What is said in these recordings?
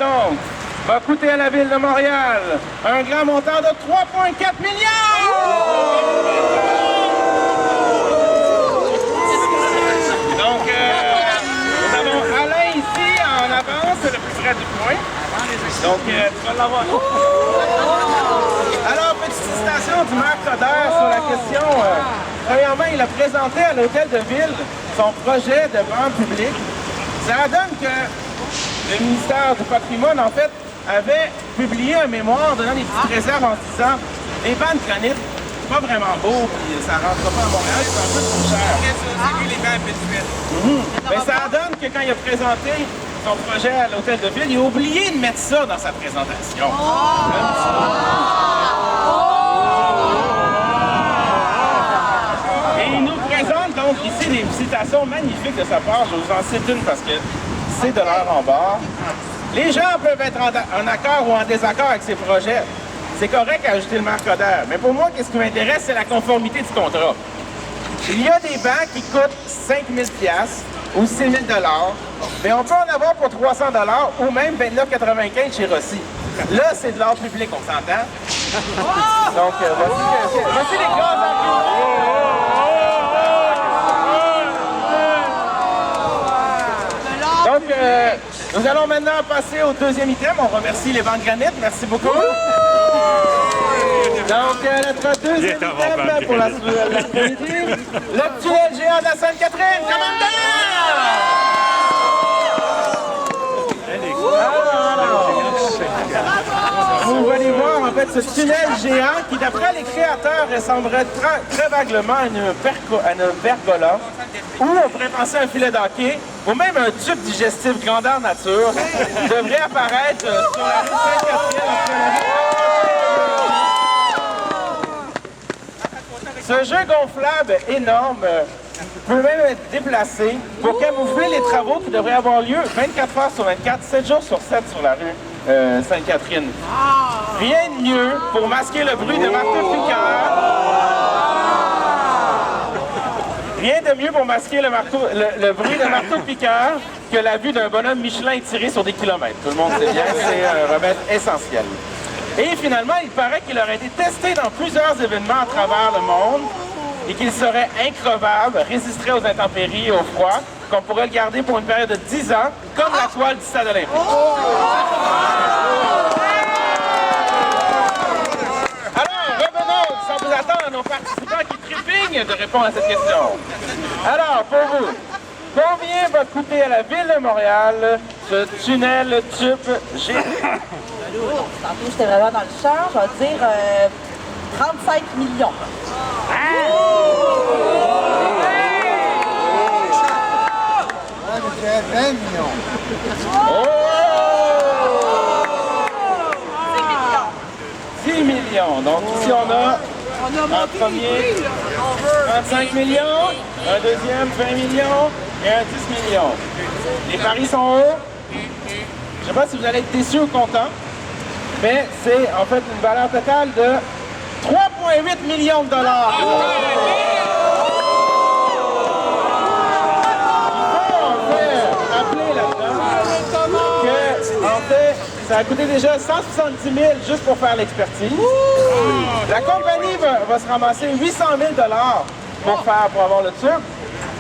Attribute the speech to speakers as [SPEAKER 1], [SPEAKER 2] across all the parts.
[SPEAKER 1] donc, va coûter à la Ville de Montréal un grand montant de 3,4 milliards! Donc, nous avons Alain ici en avance, le plus près du point. Donc, tu vas l'avoir. Alors, petite citation du maire Coderre sur la question. Premièrement, il a présenté à l'Hôtel de Ville son projet de banque publique. Ça donne que le ministère du Patrimoine, en fait, avait publié un mémoire donnant des petites réserves en disant les bancs de granit, c'est pas vraiment beau, puis ça rentre pas à Montréal, c'est un peu trop cher.
[SPEAKER 2] J'ai vu les bancs pétuels.
[SPEAKER 1] Mais ça donne que quand il a présenté son projet à l'Hôtel de Ville, il a oublié de mettre ça dans sa présentation. Et il nous présente donc ici des citations magnifiques de sa part. Je vous en cite une parce que c'est de l'heure en bord. Les gens peuvent être en accord ou en désaccord avec ces projets. C'est correct, a ajouté le maire Coderre. Mais pour moi, qu'est-ce qui m'intéresse, c'est la conformité du contrat. Il y a des bancs qui coûtent 5 000 $ ou 6 000 $, mais on peut en avoir pour 300 $ ou même 29,95 chez Rossi. Là, c'est de l'art public, on s'entend. Donc, voici les gaz en public. Donc, nous allons maintenant passer au deuxième item. On remercie les bancs de granit. Merci beaucoup. Donc, notre deuxième item pour l'après-midi, le tunnel géant de la Sainte-Catherine. Vous allez voir, en fait, ce tunnel géant qui, d'après les créateurs, ressemblerait très vaguement à une pergola, ou on pourrait penser à un filet d'hockey, ou même un tube digestif grandeur nature, devrait apparaître sur la rue Sainte-Catherine. Ce jeu gonflable énorme peut même être déplacé pour camoufler les travaux qui devraient avoir lieu 24 heures sur 24, 7 jours sur 7 sur la rue Sainte-Catherine. Rien de mieux pour masquer le bruit de marteau-piqueur. Rien de mieux pour masquer le bruit de marteau-piqueur que la vue d'un bonhomme Michelin tiré sur des kilomètres. Tout le monde sait bien, c'est un remède essentiel. Et finalement, il paraît qu'il aurait été testé dans plusieurs événements à travers le monde et qu'il serait increvable, résisterait aux intempéries et au froid, qu'on pourrait le garder pour une période de 10 ans, comme la toile du Stade olympique. Alors, revenons, sans vous attendre, à nos participants qui trépignent de répondre à cette question. Alors, pour vous, combien va coûter à la Ville de Montréal ce tunnel tube géant?
[SPEAKER 3] Tantôt, j'étais vraiment dans le champ, je vais dire 35 millions.
[SPEAKER 4] Moi, je dirais 20 millions.
[SPEAKER 1] Oh! 10 millions. Donc ici, on a un premier 35 millions, un deuxième 20 millions et un 10 millions. Les paris sont hauts. Je ne sais pas si vous allez être déçus ou contents, mais c'est en fait une valeur totale de 3,8 millions de dollars. Il faut en fait rappeler là-dedans que, en fait, ça a coûté déjà 170 000 juste pour faire l'expertise. La compagnie va se ramasser 800 000 $ pour avoir le tube.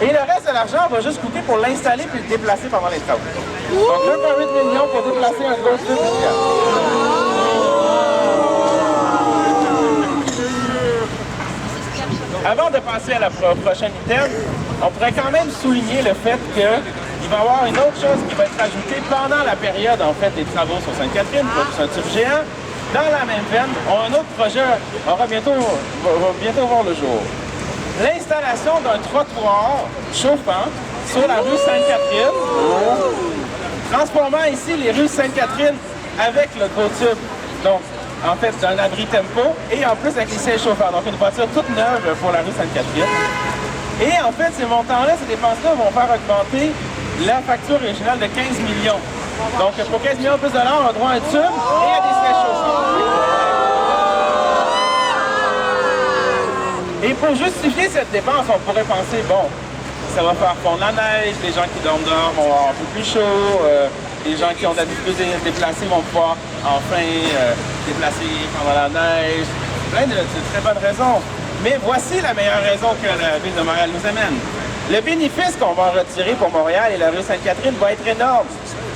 [SPEAKER 1] Et le reste de l'argent va juste coûter pour l'installer puis le déplacer pendant les travaux. Donc 2,8 millions pour déplacer un gros tube. Avant de passer à la prochaine item, on pourrait quand même souligner le fait qu'il va y avoir une autre chose qui va être ajoutée pendant la période en fait, des travaux sur Sainte-Catherine, c'est un tube géant. Dans la même veine, un autre projet va bientôt voir le jour. L'installation d'un trottoir chauffant sur la rue Sainte-Catherine, transformant ici les rues Sainte-Catherine avec le gros tube. Donc, en fait, c'est un abri tempo et en plus avec les sièges chauffants. Donc, une voiture toute neuve pour la rue Sainte-Catherine. Et en fait, ces montants-là, ces dépenses-là vont faire augmenter la facture originale de 15 millions. Donc, pour 15 millions de plus de dollars, on a droit à un tube et à des sièges chauffants. Et pour justifier cette dépense, on pourrait penser, bon, ça va faire fondre la neige, les gens qui dorment dehors vont avoir un peu plus chaud, les gens qui ont de la difficulté à se déplacer vont pouvoir enfin déplacer pendant la neige. Plein de très bonnes raisons. Mais voici la meilleure raison que la Ville de Montréal nous amène. Le bénéfice qu'on va en retirer pour Montréal et la rue Sainte-Catherine va être énorme.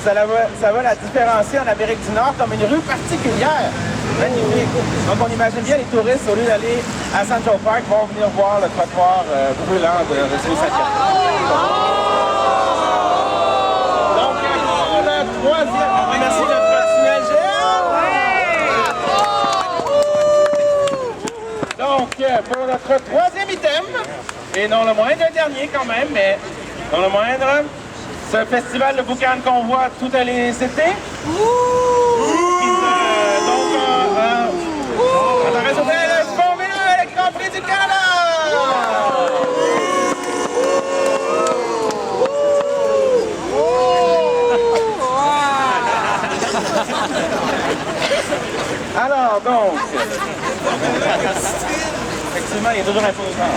[SPEAKER 1] Ça va la différencier en Amérique du Nord comme une rue particulière. Magnifique. Donc on imagine bien les touristes, au lieu d'aller à Central Park, vont venir voir le trottoir brûlant de rue Sainte-Catherine. Donc pour le troisième, on remercie notre tunnel géant. Donc pour notre troisième item, et non le moindre, le dernier quand même, mais non le moindre, ce festival de boucan qu'on voit tous les étés. On a résolu le Formule 1, le Grand Prix du Canada! Alors donc, effectivement, il est toujours imposant.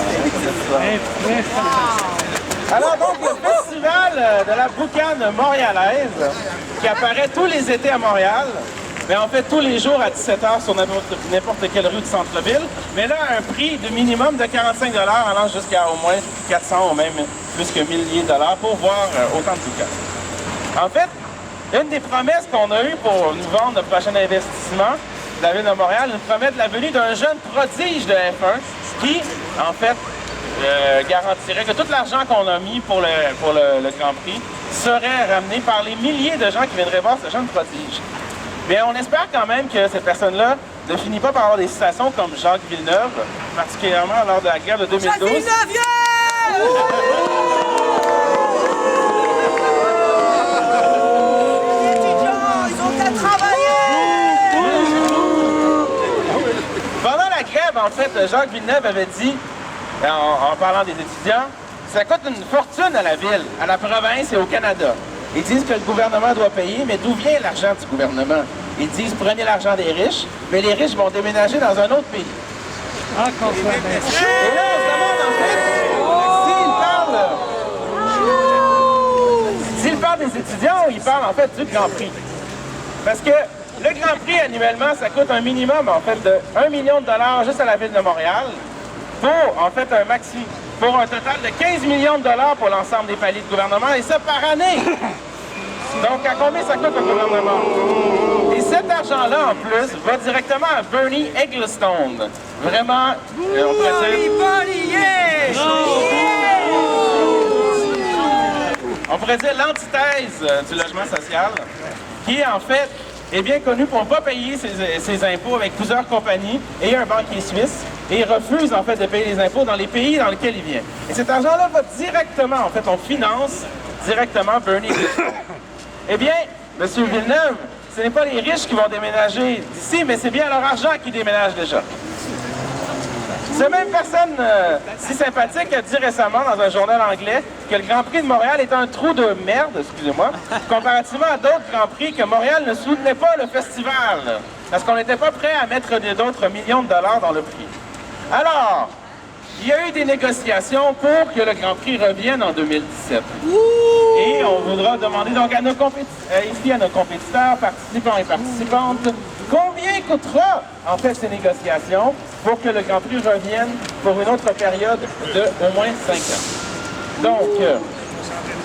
[SPEAKER 1] Alors donc, le festival de la boucane montréalaise, qui apparaît tous les étés à Montréal, mais en fait tous les jours à 17h sur n'importe quelle rue de centre-ville, mais là, un prix de minimum de 45 $ allant jusqu'à au moins 400 ou même plus que milliers de dollars pour voir autant de boucanes. En fait, une des promesses qu'on a eues pour nous vendre notre prochain investissement de la Ville de Montréal, nous promet la venue d'un jeune prodige de F1 qui, en fait, garantirait que tout l'argent qu'on a mis pour le Grand Prix serait ramené par les milliers de gens qui viendraient voir ce jeune prodige. Mais on espère quand même que cette personne-là ne finit pas par avoir des citations comme Jacques Villeneuve, particulièrement lors de la guerre de 2012. Jacques Villeneuve, yeah!
[SPEAKER 3] Les étudiants, ils ont qu'à travailler!
[SPEAKER 1] Pendant la grève, en fait, Jacques Villeneuve avait dit, en parlant des étudiants, ça coûte une fortune à la ville, à la province et au Canada. Ils disent que le gouvernement doit payer, mais d'où vient l'argent du gouvernement? Ils disent prenez l'argent des riches, mais les riches vont déménager dans un autre pays. Ah, et là, on se demande en fait, s'il parle des étudiants ou il parle en fait du Grand Prix. Parce que le Grand Prix annuellement, ça coûte un minimum en fait de 1 million de dollars juste à la Ville de Montréal, pour en fait pour un total de 15 millions de dollars pour l'ensemble des paliers de gouvernement, et ça par année. Donc, à combien ça coûte au gouvernement? Et cet argent-là, en plus, va directement à Bernie Ecclestone. Vraiment, on pourrait dire... On pourrait dire l'antithèse du logement social, qui, en fait, est bien connu pour ne pas payer ses impôts avec plusieurs compagnies et un banquier suisse, et il refuse, en fait, de payer les impôts dans les pays dans lesquels il vient. Et cet argent-là va directement, en fait, on finance directement Bernie Ecclestone. Eh bien, M. Villeneuve, ce n'est pas les riches qui vont déménager d'ici, mais c'est bien leur argent qui déménage déjà. Cette même personne si sympathique a dit récemment dans un journal anglais que le Grand Prix de Montréal est un trou de merde, excusez-moi, comparativement à d'autres Grands Prix, que Montréal ne soutenait pas le festival, parce qu'on n'était pas prêt à mettre d'autres millions de dollars dans le prix. Alors, il y a eu des négociations pour que le Grand Prix revienne en 2017. Et on voudra demander donc à nos compétiteurs, participants et participantes, combien coûtera en fait ces négociations pour que le Grand Prix revienne pour une autre période de au moins 5 ans. Donc,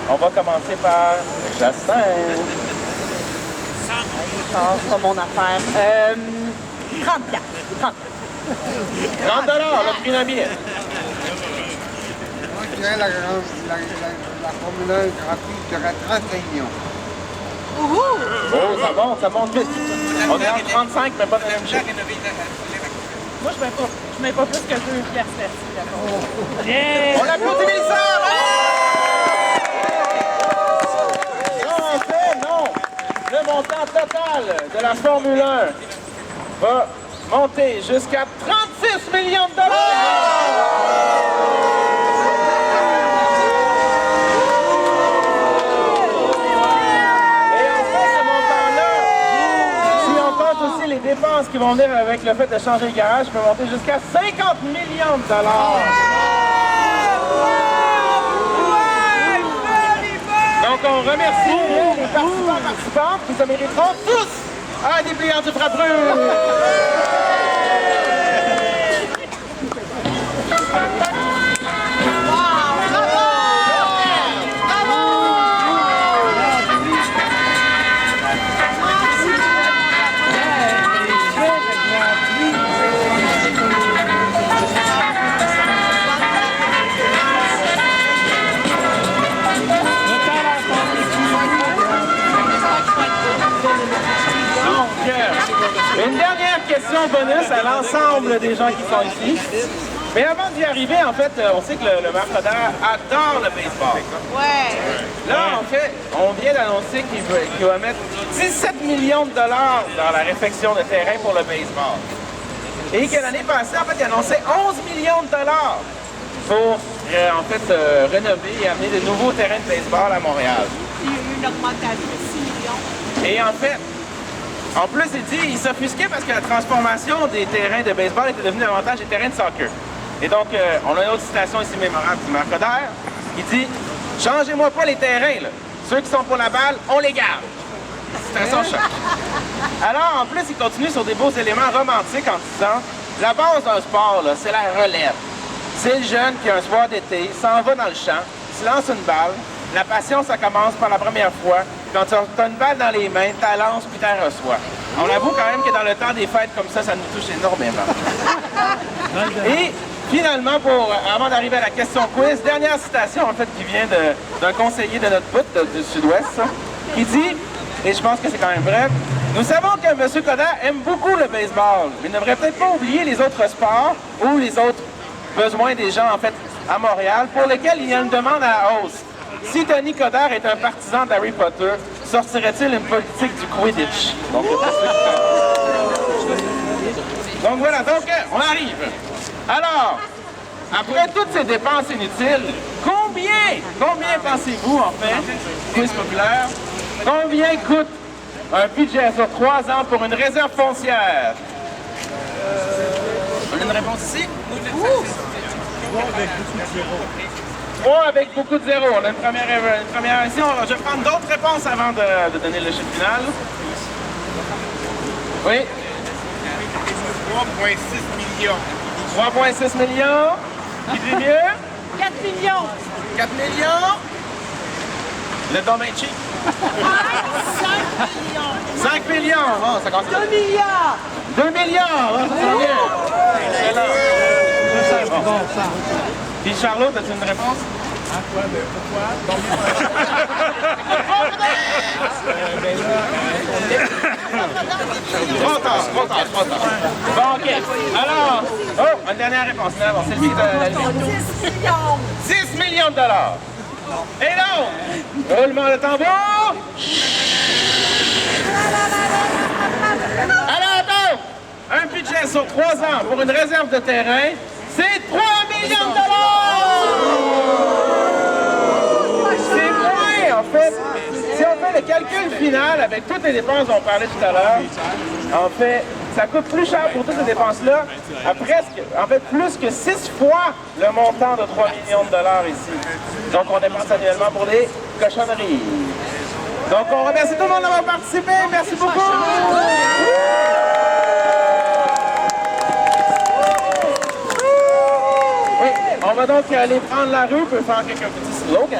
[SPEAKER 1] on va commencer par Jacinthe.
[SPEAKER 3] C'est pas mon affaire. 30 $.
[SPEAKER 1] 30 $, le prix d'un billet.
[SPEAKER 4] Moi, je dirais la Formule 1 gratuite serait 35 millions.
[SPEAKER 1] Oh, ça monte vite. On est en 35, mais pas de la même chose.
[SPEAKER 3] Moi, je mets pas plus que 2 piastres là-dessus, d'accord? Yeah!
[SPEAKER 1] On l'applaudit, Mélissa! Non, en fait, non. Le montant total de la Formule 1 va monter jusqu'à 36 millions de dollars! Les dépenses qui vont venir avec le fait de changer le garage peuvent monter jusqu'à 50 millions de dollars. Donc on remercie les participants qui se mériteront tous un dépliant du frappeur. Une dernière question bonus à l'ensemble des gens qui sont ici. Mais avant d'y arriver, en fait, on sait que le Marcodère adore le baseball.
[SPEAKER 3] Ouais.
[SPEAKER 1] Là, en fait, on vient d'annoncer qu'il va mettre 17 millions de dollars dans la réfection de terrain pour le baseball. Et que l'année passée, en fait, il annonçait 11 millions de dollars pour, en fait, rénover et amener de nouveaux terrains de baseball à Montréal.
[SPEAKER 3] Il y a eu une augmentation de 6 millions.
[SPEAKER 1] Et en fait, en plus, il s'offusquait parce que la transformation des terrains de baseball était devenue davantage des terrains de soccer. Et donc, on a une autre citation ici mémorable du Marcodère qui dit « Changez-moi pas les terrains, là. Ceux qui sont pour la balle, on les garde. » Citation choc. Alors, en plus, il continue sur des beaux éléments romantiques en disant « La base d'un sport, là, c'est la relève. C'est le jeune qui, un soir d'été, s'en va dans le champ, se lance une balle. La passion, ça commence par la première fois. Quand tu as une balle dans les mains, tu la lances puis tu la reçois. On avoue quand même que dans le temps des fêtes comme ça nous touche énormément. » Et finalement, avant d'arriver à la question quiz, dernière citation en fait qui vient d'un conseiller de notre bout du Sud-Ouest, qui dit, et je pense que c'est quand même vrai, « Nous savons que M. Coderre aime beaucoup le baseball, mais il ne devrait peut-être pas oublier les autres sports ou les autres besoins des gens en fait à Montréal pour lesquels il y a une demande à la hausse. Si Tony Coderre est un partisan d'Harry Potter, sortirait-il une politique du Quidditch? » Donc voilà, on arrive. Alors, après toutes ces dépenses inutiles, combien pensez-vous en fait, quiz populaire, combien coûte un budget sur 3 ans pour une réserve foncière? On a une réponse ici? 3 avec beaucoup de zéros. On a une première ici. Je vais prendre d'autres réponses avant de donner le chiffre final. Oui?
[SPEAKER 2] 3,6 millions.
[SPEAKER 1] 3,6 millions. Qui dit mieux?
[SPEAKER 3] 4 millions.
[SPEAKER 1] 4 millions. Le domaine cheap.
[SPEAKER 3] 5 millions.
[SPEAKER 1] 5 millions. Oh, ça compte.
[SPEAKER 3] 2 milliards.
[SPEAKER 1] 2 milliards. Oh, ça sent bien. Excellent. Bon. Puis Charlotte, as-tu une réponse? Ah, quoi? Pourquoi? Trop tard. Bon, OK. Alors, une dernière réponse. C'est le but de la limite.
[SPEAKER 3] 6 millions.
[SPEAKER 1] 6 millions de dollars. Et donc, roulement de tambour. Alors, donc, un budget sur 3 ans pour une réserve de terrain, c'est 3 millions de dollars! C'est moins, en fait. Si on fait le calcul final avec toutes les dépenses dont on parlait tout à l'heure, en fait, ça coûte plus cher pour toutes ces dépenses-là, à presque, en fait, plus que 6 fois le montant de 3 millions de dollars ici. Donc, on dépense annuellement pour des cochonneries. Donc, on remercie tout le monde d'avoir participé. Merci beaucoup! Oui, on va donc aller prendre la rue pour faire quelques petits slogans.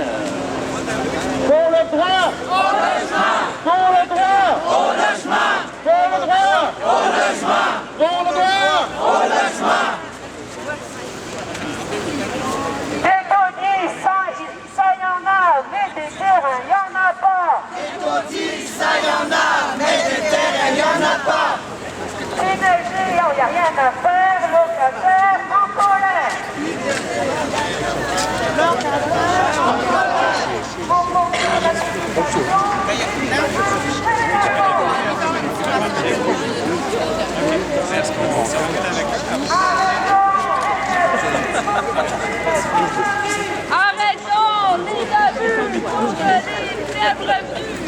[SPEAKER 1] Pour le droit! Au logement! Pour le droit! Au logement! Pour le droit! Au logement! Pour le droit! Au logement!
[SPEAKER 5] Des taudis, ça y en a, mais des terrains, y en a pas.
[SPEAKER 6] Des taudis, ça y en a, mais des terrains, y en a pas.
[SPEAKER 5] Énergie, y a rien à faire, locataire en colère. Locataire en colère. Pour monter la situation. Arrêtons les abus contre les faibles revenus.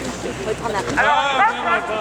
[SPEAKER 5] Alors, arrête la rue.